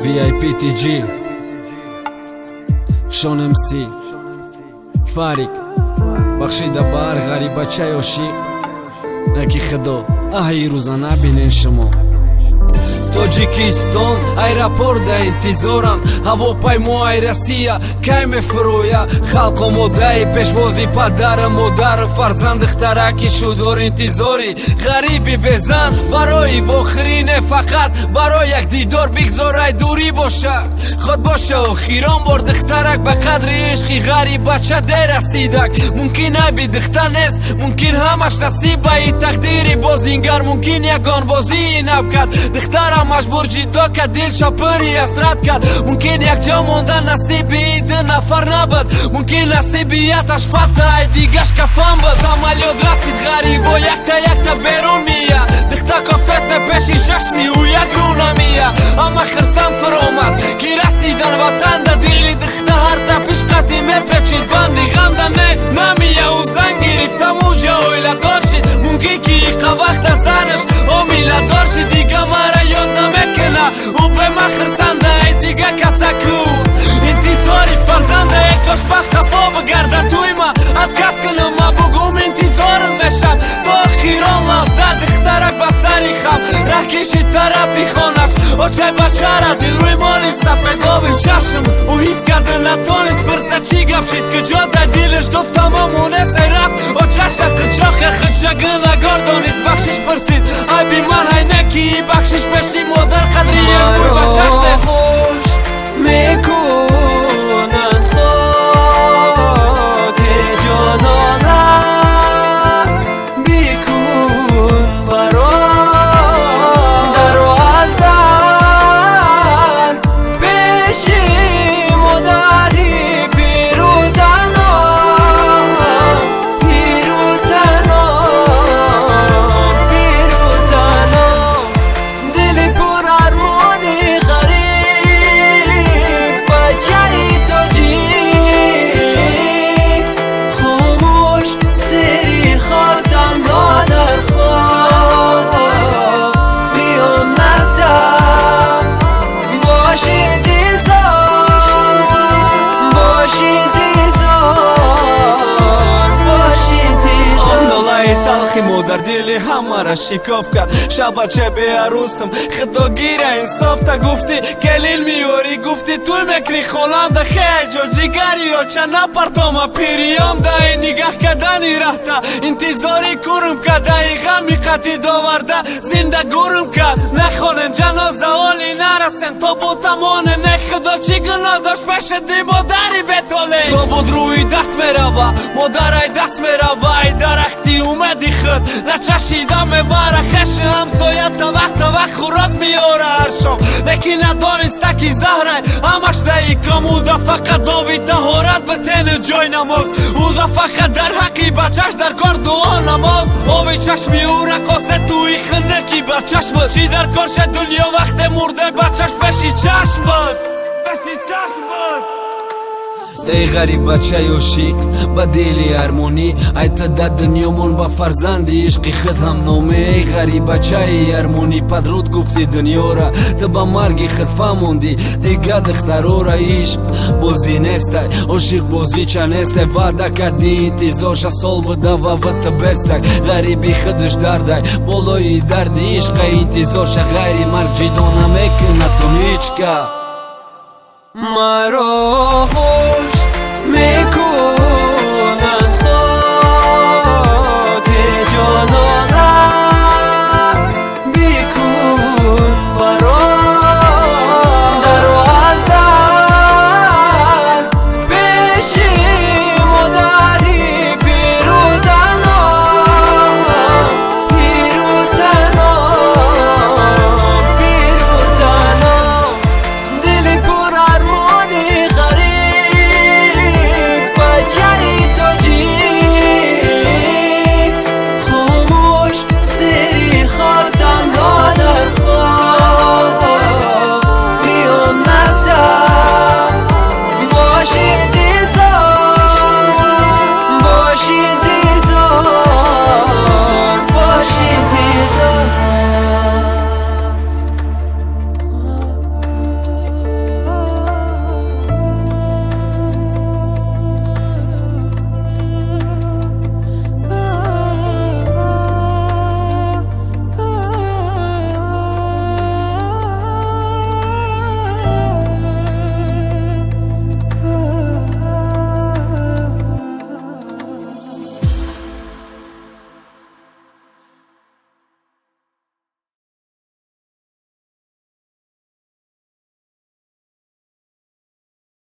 VIP TG شون MC فارق بخشیده بار غریبه چای عاشق نکی خدا آهی روزا نبینین شما Тоҷикистон аэропорт да интизорам ҳавопаймо ай Россия кай мефурӯя халқо модаи пешвози падару модару фарзанд духтараки шудор интизори ғариби безан барои вохирине фақат барои як дидор бигзорай дурӣ бошад худ боша охирон бор духтарак ба қадри ишқи ғарибача дерасидак мумкин айби духтар нест мумкин ҳамаш насибаи тақдири бозингар мумкин ягон бозии нав кард духтарам مجبور جدا که دل شپری اسرت کرد ممکن یک جا موندن نصیبی ده نفر نبود ممکن نصیبیتش فتح دیگش کفن بود سمالیات رسید غریب و یک تا بیرون میه دختا کفته سه پیشی ششمی و یک رو نمیه اما خرسم فرامد کی رسیدن وطن ده دیلی دختا هر تا پیش قدیمه پیچید بندی غم ده نمیه و زن گرفته موجه اویله دار شد ممکن که ایقا وقت زنش اومیله دار شد دیگه مرا یاد نمیکنه او به من خرسنده ای دیگه کسکو انتظاری فرزنده ای کاش وقت خفا بگرده توی ما ات کس کنم ما بگم انتظارت بشم تا آخیران لحظه دخترک بسری خم ره کشید طرفی خانش آچه بچه را دل روی مالی سفیدابی چشم او حیث کرده نتانست برسه چی گپ شید که جا در دلش گفتم امونست ای رفت آچه شد قچاق خشگه نگاردانست بخشش پرسید ای بی من های نکی بخشش بشی مادر قدری یک بور بچهش نیست میکنن خود جانانم بیکن برام در و از در پیشی مادری پیروتنام دل پر ارمانی غریب بچه‌ی تاجیک خاموش سری خواب تنها در خواب بیام نزدم باشید ایزار باشید ایزار باشید ایزار ондолаи талхи модар дили ҳамара шикоф кард шабача беарусам худогира инсофта гуфти келин миёрӣ гуфти туй мекунӣ хонанда хеҷо ҷигари ёчана партома пириём даи нигаҳ кардани рафта интизори курм кардаи ғами қатӣ доварда зинда гурм кард нахонен ҷаноза оли нарасен то бо тамоне не худо чӣ гуноҳ дошт пеши ди модари бетоле то буд рӯи даст мерава модарай даст мерава ай дарахти умеди худ начашида мебара хеши ҳамсоя тавақ хӯрок меёра ҳар шом лекин надониста ки заҳрай ҳамаш даи камуда фақат дови таҳорат битени ҷой намоз ӯда фақат дар ҳаққи бачаш дар кор дуо намоз оби чашми ӯ рақосе туи хинаки бачаш буд чӣ дар кор шад дунё вақте мурде бачаш пеши чашм буд ای غریب بچه عاشق با دلی ارمانی ای تا در دنیامون و فرزندی عشقی خود هم نامه ای غریب بچه ارمانی پدرود گفتی دنیا را تو با مرگی خود فهموندی دیگه دخترا را عشق بازی نیست عاشق بازی چه نیست وعده کردی انتظارش سال بوده و تو بستک غریبی خودش درده بالای درد عشق انتظارش غیری مرگ جدا نمیکنه تو هیچ که مرا